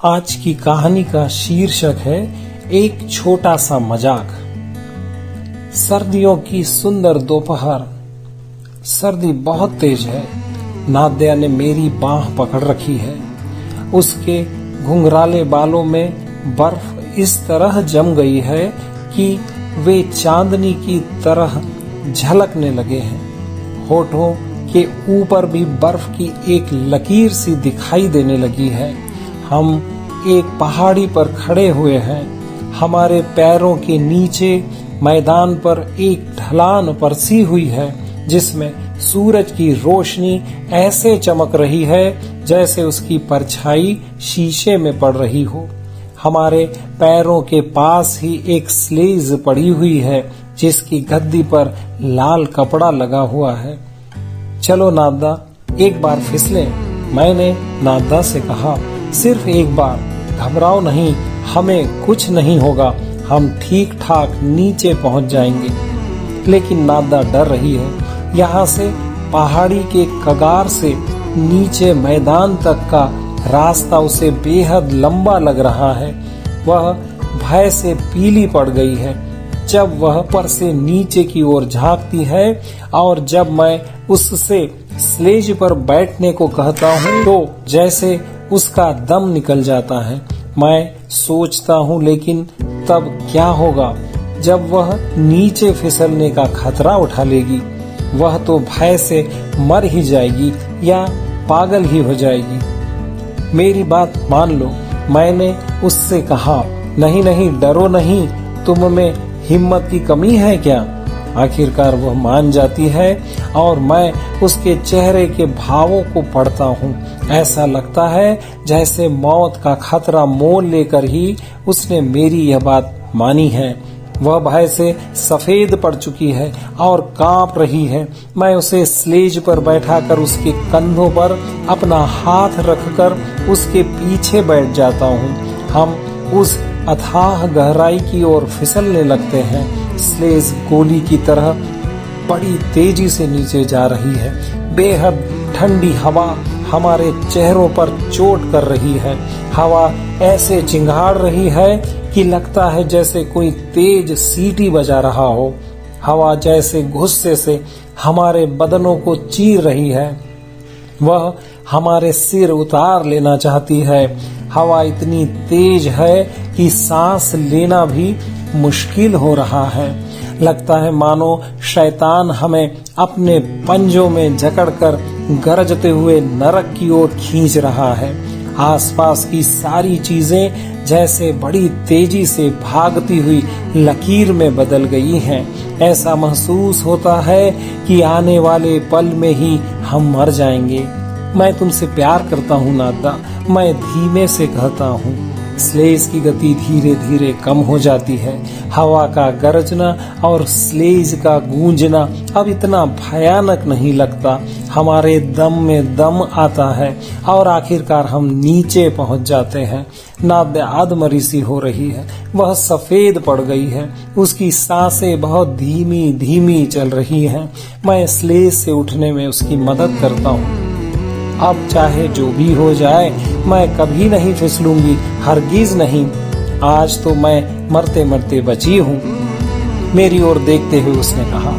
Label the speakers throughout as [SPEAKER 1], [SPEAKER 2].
[SPEAKER 1] आज की कहानी का शीर्षक है एक छोटा सा मजाक। सर्दियों की सुंदर दोपहर। सर्दी बहुत तेज है। नाद्या ने मेरी बांह पकड़ रखी है। उसके घुंघराले बालों में बर्फ इस तरह जम गई है कि वे चांदनी की तरह झलकने लगे हैं। होठों के ऊपर भी बर्फ की एक लकीर सी दिखाई देने लगी है। हम एक पहाड़ी पर खड़े हुए हैं। हमारे पैरों के नीचे मैदान पर एक ढलान परसी हुई है जिसमें सूरज की रोशनी ऐसे चमक रही है जैसे उसकी परछाई शीशे में पड़ रही हो। हमारे पैरों के पास ही एक स्लेज पड़ी हुई है जिसकी गद्दी पर लाल कपड़ा लगा हुआ है। चलो नादा, एक बार फिसले। मैंने नादा से कहा, सिर्फ एक बार, घबराओ नहीं, हमें कुछ नहीं होगा, हम ठीक ठाक नीचे पहुंच जाएंगे। लेकिन नादा डर रही है। यहाँ से पहाड़ी के कगार से नीचे मैदान तक का रास्ता उसे बेहद लंबा लग रहा है। वह भय से पीली पड़ गई है। जब वह पर से नीचे की ओर झांकती है और जब मैं उससे स्लेज पर बैठने को कहता हूँ तो जैसे उसका दम निकल जाता है। मैं सोचता हूँ लेकिन तब क्या होगा जब वह नीचे फिसलने का खतरा उठा लेगी। वह तो भय से मर ही जाएगी या पागल ही हो जाएगी। मेरी बात मान लो, मैंने उससे कहा। नहीं नहीं, डरो नहीं, तुम में हिम्मत की कमी है क्या? आखिरकार वह मान जाती है और मैं उसके चेहरे के भावों को पढ़ता हूँ। ऐसा लगता है जैसे मौत का खतरा मोल लेकर ही उसने मेरी यह बात मानी है। वह भय से सफेद पड़ चुकी है और कांप रही है। मैं उसे स्लेज पर बैठाकर उसके कंधों पर अपना हाथ रखकर उसके पीछे बैठ जाता हूँ। हम उस अथाह गहराई की ओर फिसलने लगते हैं। स्लेज गोली की तरह बड़ी तेजी से नीचे जा रही है। बेहद ठंडी हवा हमारे चेहरों पर चोट कर रही है। हवा ऐसे चिंगाड़ रही है कि लगता है जैसे कोई तेज सीटी बजा रहा हो। हवा जैसे गुस्से से हमारे बदनों को चीर रही है। वह हमारे सिर उतार लेना चाहती है। हवा इतनी तेज है कि सांस लेना भी मुश्किल हो रहा है। लगता है मानो शैतान हमें अपने पंजों में जकड़कर गरजते हुए नरक की ओर खींच रहा है। आसपास की सारी चीजें जैसे बड़ी तेजी से भागती हुई लकीर में बदल गई हैं। ऐसा महसूस होता है कि आने वाले पल में ही हम मर जाएंगे। मैं तुमसे प्यार करता हूँ नादा, मैं धीमे से कहता हूँ। स्लेज की गति धीरे धीरे कम हो जाती है। हवा का गरजना और स्लेज का गूंजना अब इतना भयानक नहीं लगता। हमारे दम में दम आता है और आखिरकार हम नीचे पहुंच जाते हैं। नाद्या अधमरी सी हो रही है। वह सफेद पड़ गई है। उसकी सांसें बहुत धीमी धीमी चल रही हैं। मैं स्लेज से उठने में उसकी मदद करता हूँ। अब चाहे जो भी हो जाए, मैं कभी नहीं फिसलूंगी, हरगिज नहीं। आज तो मैं मरते मरते बची हूँ। मेरी ओर देखते हुए उसने कहा।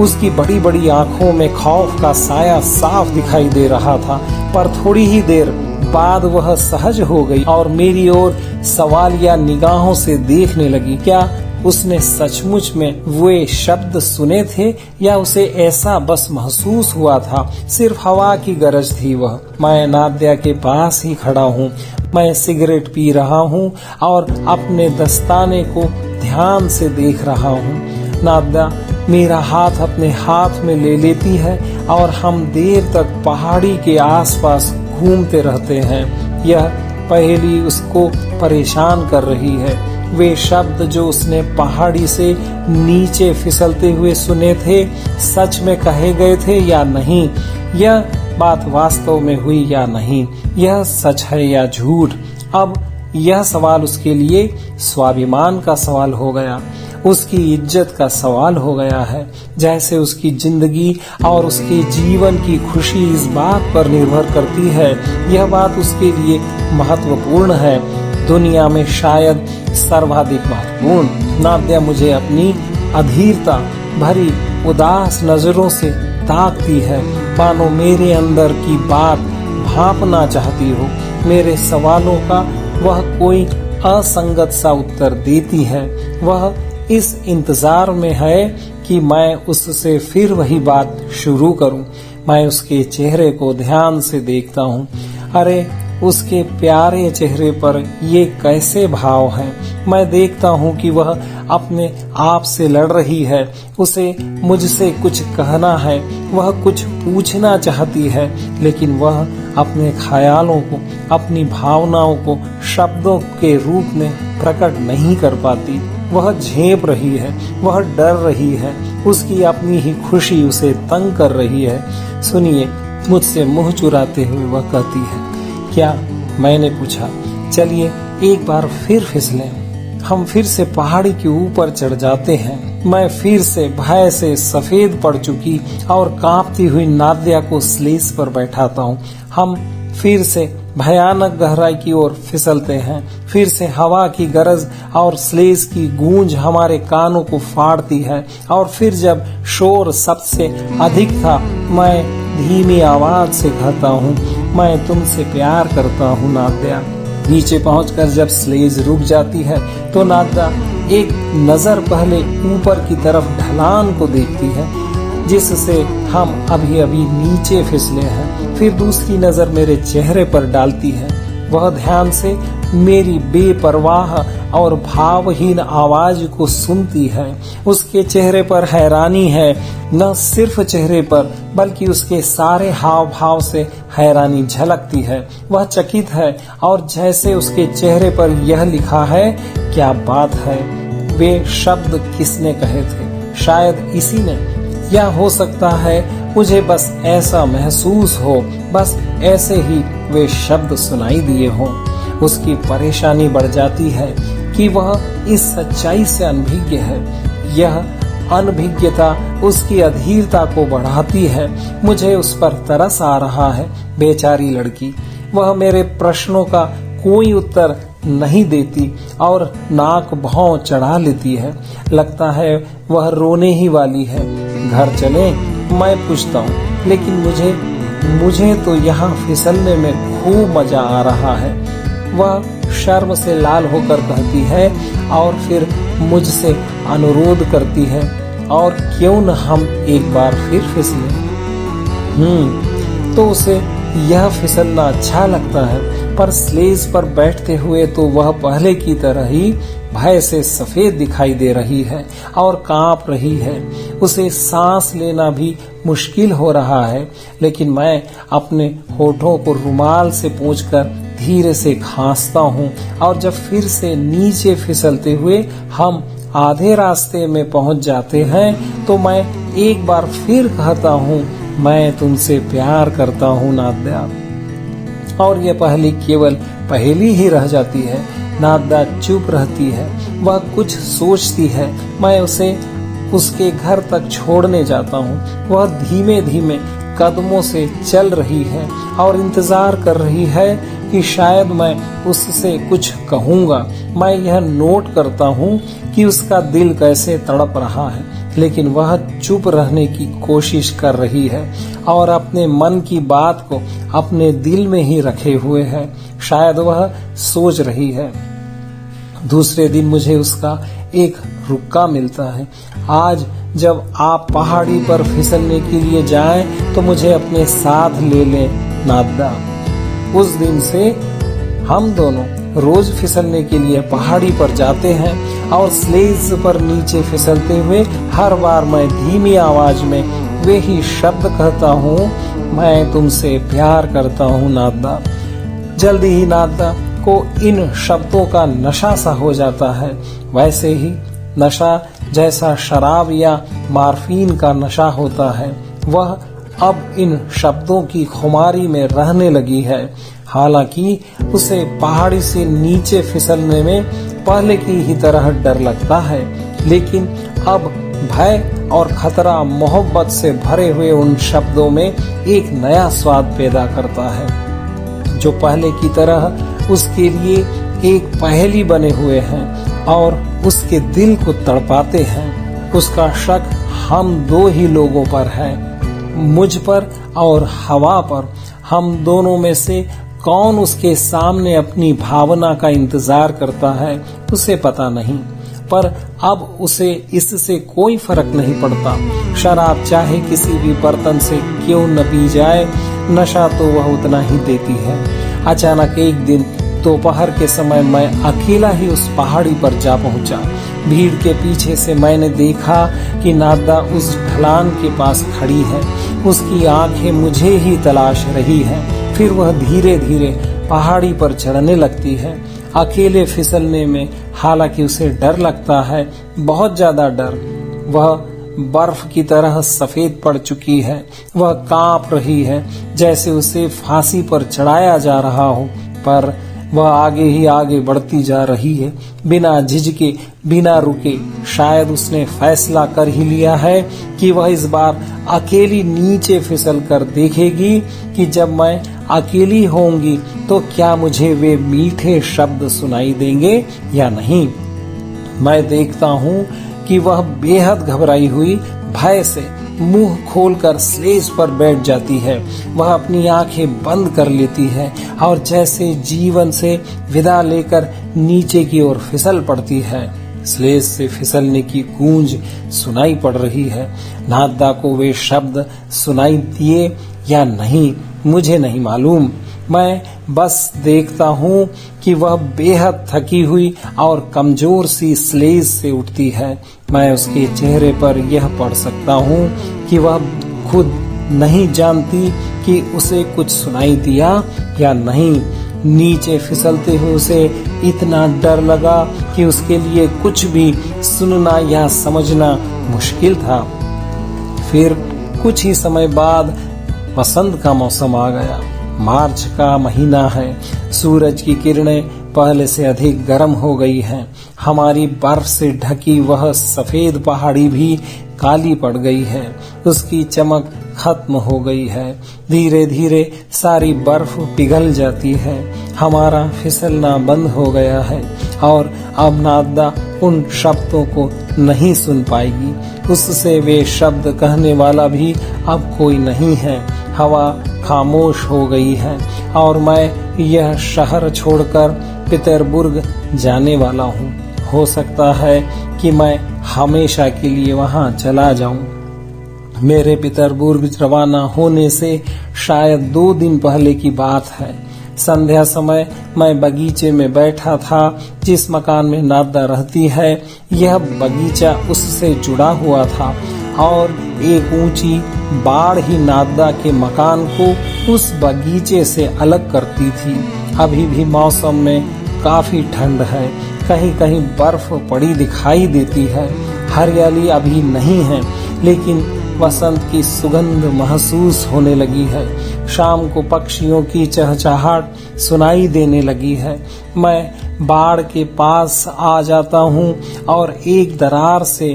[SPEAKER 1] उसकी बड़ी बड़ी आंखों में खौफ का साया साफ दिखाई दे रहा था, पर थोड़ी ही देर बाद वह सहज हो गई और मेरी ओर सवालिया निगाहों से देखने लगी। क्या उसने सचमुच में वे शब्द सुने थे या उसे ऐसा बस महसूस हुआ था? सिर्फ हवा की गरज थी वह। मैं नाद्या के पास ही खड़ा हूँ। मैं सिगरेट पी रहा हूँ और अपने दस्ताने को ध्यान से देख रहा हूँ। नाद्या मेरा हाथ अपने हाथ में ले लेती है और हम देर तक पहाड़ी के आसपास घूमते रहते हैं। यह पहेली उसको परेशान कर रही है। वे शब्द जो उसने पहाड़ी से नीचे फिसलते हुए सुने थे, सच में कहे गए थे या नहीं? यह बात वास्तव में हुई या नहीं? यह सच है या झूठ? अब यह सवाल उसके लिए स्वाभिमान का सवाल हो गया। उसकी इज्जत का सवाल हो गया है। जैसे उसकी जिंदगी और उसके जीवन की खुशी इस बात पर निर्भर करती है। यह बात उसके लिए महत्वपूर्ण है, दुनिया में शायद सर्वाधिक महत्वपूर्ण। नाद्या मुझे अपनी अधीरता भरी उदास नजरों से ताकती है, मानो मेरे अंदर की बात भांपना चाहती हो। मेरे सवालों का वह कोई असंगत सा उत्तर देती है। वह इस इंतजार में है कि मैं उससे फिर वही बात शुरू करूं। मैं उसके चेहरे को ध्यान से देखता हूं। अरे, उसके प्यारे चेहरे पर ये कैसे भाव हैं। मैं देखता हूँ कि वह अपने आप से लड़ रही है। उसे मुझसे कुछ कहना है, वह कुछ पूछना चाहती है, लेकिन वह अपने ख्यालों को, अपनी भावनाओं को शब्दों के रूप में प्रकट नहीं कर पाती। वह झेप रही है, वह डर रही है, उसकी अपनी ही खुशी उसे तंग कर रही है। सुनिए, मुझसे मुंह चुराते हुए वह कहती है, क्या? मैंने पूछा। चलिए एक बार फिर फिसलें। हम फिर से पहाड़ी के ऊपर चढ़ जाते हैं। मैं फिर से भय से सफेद पड़ चुकी और कांपती हुई नाद्या को स्लेज पर बैठाता हूँ। हम फिर से भयानक गहराई की ओर फिसलते हैं। फिर से हवा की गरज और स्लेज की गूंज हमारे कानों को फाड़ती है। और फिर जब शोर सबसे अधिक था, मैं धीमी आवाज से कहता हूँ, मैं तुमसे प्यार करता हूँ नाद्या। नीचे पहुंचकर जब स्लेज रुक जाती है तो नाद्या एक नजर पहले ऊपर की तरफ ढलान को देखती है, जिससे हम अभी अभी नीचे फिसले हैं। फिर दूसरी नजर मेरे चेहरे पर डालती है। वह ध्यान से मेरी बेपरवाह और भावहीन आवाज को सुनती है। उसके चेहरे पर हैरानी है, न सिर्फ चेहरे पर बल्कि उसके सारे हाव भाव से हैरानी झलकती है। वह चकित है और जैसे उसके चेहरे पर यह लिखा है, क्या बात है, वे शब्द किसने कहे थे? शायद इसी ने। या हो सकता है मुझे बस ऐसा महसूस हो, बस ऐसे ही वे शब्द सुनाई दिए हों। उसकी परेशानी बढ़ जाती है कि वह इस सच्चाई से अनभिज्ञ है। यह अनभिज्ञता उसकी अधीरता को बढ़ाती है। मुझे उस पर तरस आ रहा है। बेचारी लड़की, वह मेरे प्रश्नों का कोई उत्तर नहीं देती और नाक भौं चढ़ा लेती है। लगता है वह रोने ही वाली है। घर चलें? मैं पूछता हूँ, लेकिन मुझे तो यहाँ फिसलने में खूब मजा आ रहा है। वह शर्म से लाल होकर कहती है और फिर मुझसे अनुरोध करती है, और क्यों न हम एक बार फिर फिसलें। तो उसे यह फिसलना अच्छा लगता है, पर स्लेज पर बैठते हुए तो वह पहले की तरह ही भय से सफेद दिखाई दे रही है और कांप रही है। उसे सांस लेना भी मुश्किल हो रहा है। लेकिन मैं अपने होठों को रुमाल से पोंछकर धीरे से खांसता हूँ, और जब फिर से नीचे फिसलते हुए हम आधे रास्ते में पहुंच जाते हैं तो मैं एक बार फिर कहता हूँ, मैं तुमसे प्यार करता हूँ नाद्या। और यह पहली केवल पहेली ही रह जाती है। नाद्या चुप रहती है, वह कुछ सोचती है। मैं उसे उसके घर तक छोड़ने जाता हूँ। वह धीमे धीमे कदमों से चल रही है और इंतजार कर रही है कि शायद मैं उससे कुछ कहूँगा। मैं यह नोट करता हूँ कि उसका दिल कैसे तड़प रहा है, लेकिन वह चुप रहने की कोशिश कर रही है और अपने मन की बात को अपने दिल में ही रखे हुए है। शायद वह सोच रही है। दूसरे दिन मुझे उसका एक रुक्का मिलता है। आज जब आप पहाड़ी पर फिसलने के लिए जाएं तो मुझे अपने साथ ले लें नाद्या। उस दिन से हम दोनों रोज फिसलने के लिए पहाड़ी पर जाते हैं और स्लेज पर नीचे फिसलते हुए हर बार मैं धीमी आवाज में वे ही शब्द कहता हूँ, मैं तुमसे प्यार करता हूँ नाद्या। जल्दी ही नाद्या को इन शब्दों का नशा सा हो जाता है। वैसे ही नशा जैसा शराब या मार्फीन का नशा होता है, वह अब इन शब्दों की खुमारी में रहने लगी है। हालांकि उसे पहाड़ी से नीचे फिसलने में पहले की ही तरह डर लगता है, लेकिन अब भय और खतरा मोहब्बत से भरे हुए उन शब्दों में एक नया स्वाद पैदा करता है, जो पहले की तरह उसके लिए एक पहेली बने हुए हैं और उसके दिल को तड़पाते हैं। उसका शक हम दो ही लोगों पर है, मुझ पर और हवा पर। हम दोनों में से कौन उसके सामने अपनी भावना का इंतजार करता है उसे पता नहीं, पर अब उसे इससे कोई फर्क नहीं पड़ता। शराब चाहे किसी भी बर्तन से क्यों न पी जाए, नशा तो वह उतना ही देती है। अचानक एक दिन दोपहर के समय मैं अकेला ही उस पहाड़ी पर जा पहुंचा। भीड़ के पीछे से मैंने देखा कि नादा उस ढलान के पास खड़ी है। उसकी आंखें मुझे ही तलाश रही हैं। फिर वह धीरे धीरे पहाड़ी पर चढ़ने लगती है, अकेले फिसलने में। हालांकि उसे डर लगता है, बहुत ज्यादा डर। वह बर्फ की तरह सफेद पड़ चुकी है। वह कांप रही है जैसे उसे फांसी पर चढ़ाया जा रहा हो, पर वह आगे ही आगे बढ़ती जा रही है, बिना झिझके, बिना रुके। शायद उसने फैसला कर ही लिया है कि वह इस बार अकेली नीचे फिसल कर देखेगी कि जब मैं अकेली होंगी तो क्या मुझे वे मीठे शब्द सुनाई देंगे या नहीं। मैं देखता हूँ कि वह बेहद घबराई हुई भय से मुंह खोलकर स्लेज पर बैठ जाती है। वह अपनी आंखें बंद कर लेती है और जैसे जीवन से विदा लेकर नीचे की ओर फिसल पड़ती है। स्लेज से फिसलने की गूंज सुनाई पड़ रही है। नादा को वे शब्द सुनाई दिए या नहीं मुझे नहीं मालूम। मैं बस देखता हूँ कि वह बेहद थकी हुई और कमजोर सी स्लेज से उठती है। मैं उसके चेहरे पर यह पढ़ सकता हूँ कि वह खुद नहीं जानती कि उसे कुछ सुनाई दिया या नहीं। नीचे फिसलते हुए उसे इतना डर लगा कि उसके लिए कुछ भी सुनना या समझना मुश्किल था। फिर कुछ ही समय बाद बसंत का मौसम आ गया। मार्च का महीना है। सूरज की किरणें पहले से अधिक गर्म हो गई हैं। हमारी बर्फ से ढकी वह सफेद पहाड़ी भी काली पड़ गई है। उसकी चमक खत्म हो गई है। धीरे धीरे सारी बर्फ पिघल जाती है। हमारा फिसलना बंद हो गया है और अब नादा उन शब्दों को नहीं सुन पाएगी। उससे वे शब्द कहने वाला भी अब कोई नहीं है। हवा खामोश हो गई है और मैं यह शहर छोड़कर पीटरबर्ग जाने वाला हूँ। हो सकता है कि मैं हमेशा के लिए वहाँ चला जाऊं। मेरे पीटरबर्ग रवाना होने से शायद 2 दिन पहले की बात है। संध्या समय मैं बगीचे में बैठा था जिस मकान में नादा रहती है। यह बगीचा उससे जुड़ा हुआ था और एक ऊंची बाढ़ ही नादा के मकान को उस बगीचे से अलग करती थी। अभी भी मौसम में काफी ठंड है। कहीं कहीं बर्फ पड़ी दिखाई देती है। हरियाली अभी नहीं है, लेकिन वसंत की सुगंध महसूस होने लगी है। शाम को पक्षियों की चहचहाट सुनाई देने लगी है। मैं बाढ़ के पास आ जाता हूँ और एक दरार से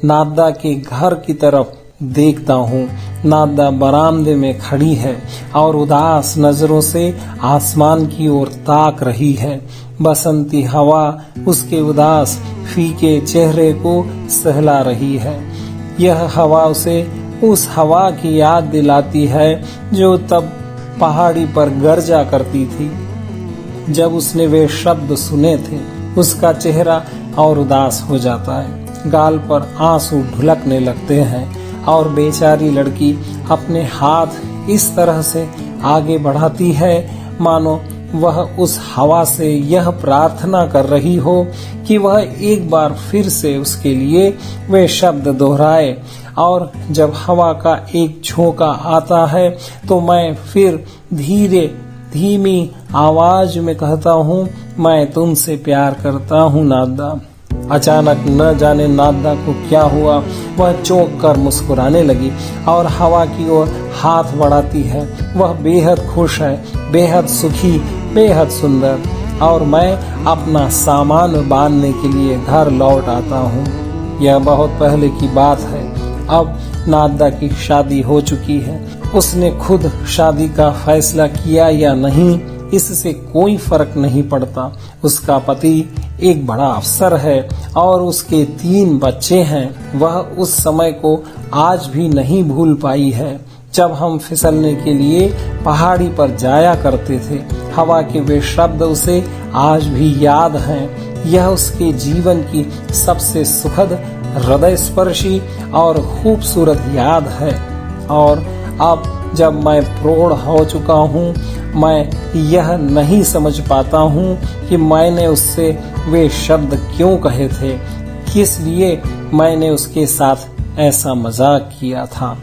[SPEAKER 1] नादा के घर की तरफ देखता हूँ। नादा बरामदे में खड़ी है और उदास नजरों से आसमान की ओर ताक रही है। बसंती हवा उसके उदास फीके चेहरे को सहला रही है। यह हवा उसे उस हवा की याद दिलाती है जो तब पहाड़ी पर गरजा करती थी जब उसने वे शब्द सुने थे। उसका चेहरा और उदास हो जाता है। गाल पर आंसू ढुलकने लगते हैं और बेचारी लड़की अपने हाथ इस तरह से आगे बढ़ाती है मानो वह उस हवा से यह प्रार्थना कर रही हो कि वह एक बार फिर से उसके लिए वे शब्द दोहराए। और जब हवा का एक झोंका आता है तो मैं फिर धीरे धीमी आवाज में कहता हूँ, मैं तुमसे प्यार करता हूँ नादा। अचानक न जाने नादा को क्या हुआ, वह चौंक कर मुस्कुराने लगी और हवा की ओर हाथ बढ़ाती है। वह बेहद खुश है, बेहद सुखी, बेहद सुंदर। और मैं अपना सामान बांधने के लिए घर लौट आता हूँ। यह बहुत पहले की बात है। अब नाददा की शादी हो चुकी है। उसने खुद शादी का फैसला किया या नहीं, इससे कोई फर्क नहीं पड़ता। उसका पति एक बड़ा अफसर है और उसके 3 बच्चे हैं। वह उस समय को आज भी नहीं भूल पाई है जब हम फिसलने के लिए पहाड़ी पर जाया करते थे। हवा के वे शब्द उसे आज भी याद हैं। यह उसके जीवन की सबसे सुखद, हृदय स्पर्शी और खूबसूरत याद है। और अब जब मैं प्रौढ़ हो चुका हूँ, मैं यह नहीं समझ पाता हूँ कि मैंने उससे वे शब्द क्यों कहे थे, किस लिए मैंने उसके साथ ऐसा मजाक किया था।